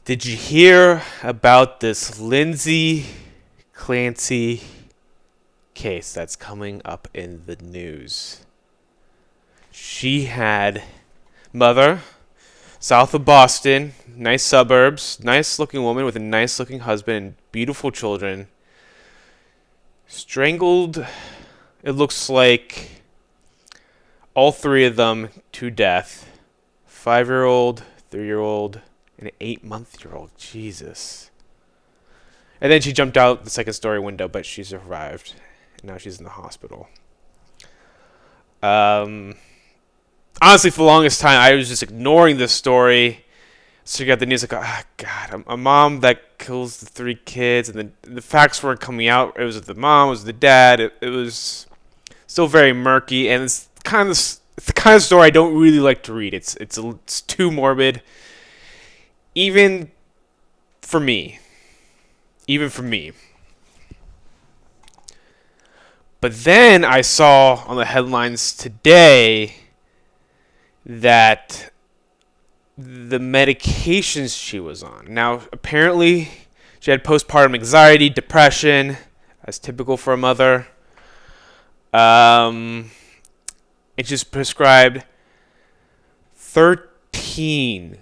Did you hear about this Lindsay Clancy case that's coming up in the news? She had mother, south of Boston, nice suburbs, nice looking woman with a nice looking husband and beautiful children. Strangled, it looks like, all three of them to death. 5-year-old, 3-year-old, and an 8-month-old. Jesus. And then she jumped out the second story window, but she survived. And now she's in the hospital. Honestly, for the longest time, I was just ignoring this story. So you got the news like, oh, God, a mom that kills the 3 kids. And then the facts weren't coming out. It was the mom, it was the dad. It was still very murky. And it's the kind of story I don't really like to read. It's too morbid. Even for me. But then I saw on the headlines today that the medications she was on. Now, apparently, she had postpartum anxiety, depression, as typical for a mother. And she's prescribed 13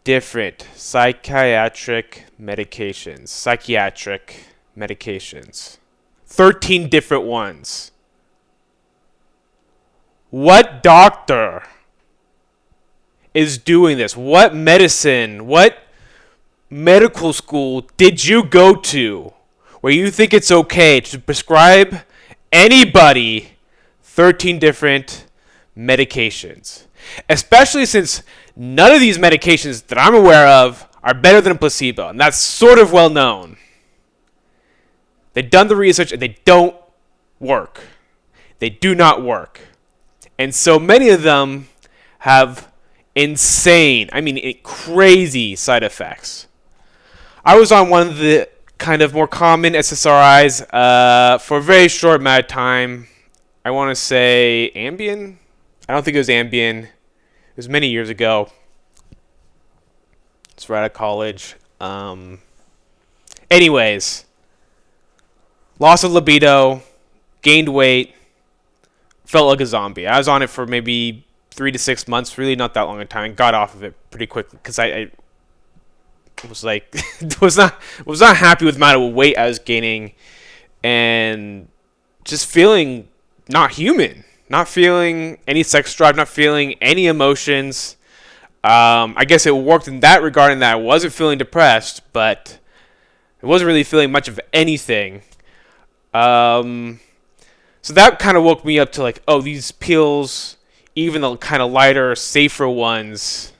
different psychiatric medications. 13 different ones. What doctor is doing this? What medicine, what medical school did you go to where you think it's okay to prescribe anybody 13 different medications? Especially since none of these medications that I'm aware of are better than a placebo, and that's sort of well known. They've done the research and they don't work. They do not work. And so many of them have insane, crazy side effects. I was on one of the kind of more common SSRIs for a very short amount of time. I want to say Ambien. I don't think it was Ambien. It was many years ago. It's right out of college. Anyways, loss of libido, gained weight, felt like a zombie. I was on it for maybe 3 to 6 months, really not that long a time, and got off of it pretty quickly because I was like, was not happy with the amount of weight I was gaining, and just feeling not human, not feeling any sex drive, not feeling any emotions. I guess it worked in that regard, in that I wasn't feeling depressed, but I wasn't really feeling much of anything. So that kind of woke me up to like, oh, these pills, even the kind of lighter, safer ones,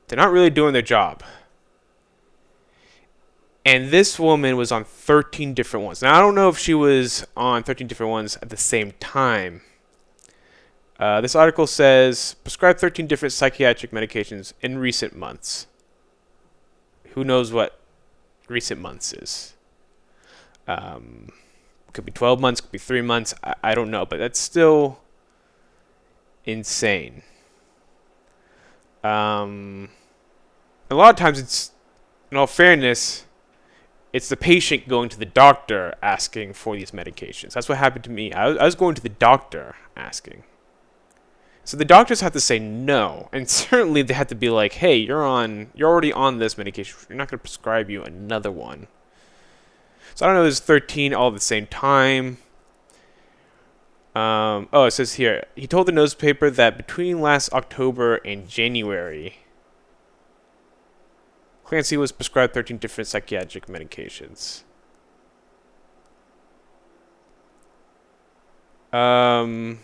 they're not really doing their job. And this woman was on 13 different ones. Now, I don't know if she was on 13 different ones at the same time. This article says, prescribed 13 different psychiatric medications in recent months. Who knows what recent months is? Could be 12 months, could be 3 months. I don't know, but that's still insane. A lot of times it's, in all fairness, it's the patient going to the doctor asking for these medications. That's what happened to me. I was going to the doctor asking. So the doctors have to say no, and certainly they have to be like, hey, you're already on this medication. We're not going to prescribe you another one. So I don't know, there's 13 all at the same time. It says here, he told the newspaper that between last October and January, Clancy was prescribed 13 different psychiatric medications. I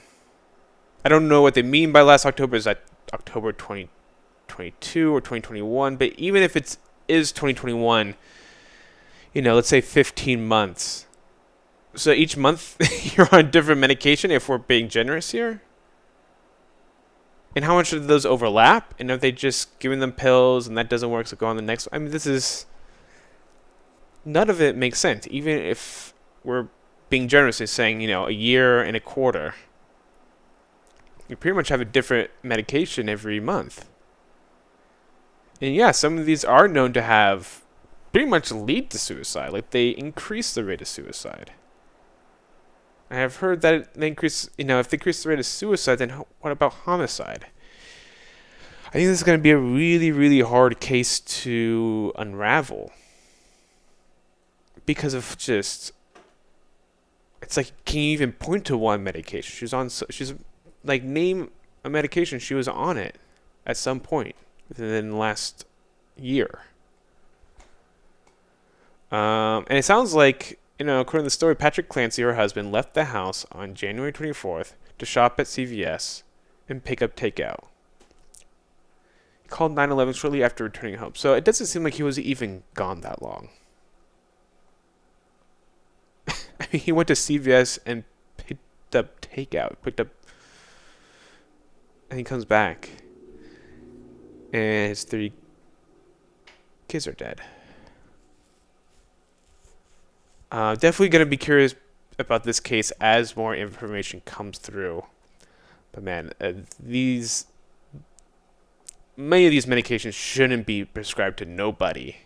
don't know what they mean by last October. Is that October 2022 or 2021? But even if it is 2021, let's say 15 months. So each month you're on a different medication if we're being generous here? And how much do those overlap? And are they just giving them pills and that doesn't work, so go on the next one? None of it makes sense. Even if we're being generous and saying, a year and a quarter. You pretty much have a different medication every month. And yeah, some of these are known to have pretty much lead to suicide. Like they increase the rate of suicide. I have heard that they increase, if they increase the rate of suicide, then what about homicide? I think this is going to be a really, really hard case to unravel because of just. It's like, can you even point to one medication? She's like, name a medication she was on it at some point within the last year. And it sounds like, according to the story, Patrick Clancy, her husband, left the house on January 24th to shop at CVS and pick up takeout. He called 911 shortly after returning home. So it doesn't seem like he was even gone that long. I mean, he went to CVS and picked up takeout. And he comes back. And his 3 kids are dead. Definitely going to be curious about this case as more information comes through. But man, many of these medications shouldn't be prescribed to nobody.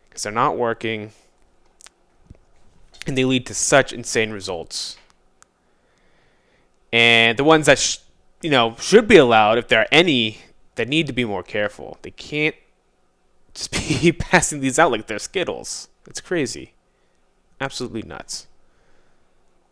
Because they're not working. And they lead to such insane results. And the ones that, should be allowed, if there are any, that need to be more careful. They can't just be passing these out like they're Skittles. It's crazy. Absolutely nuts.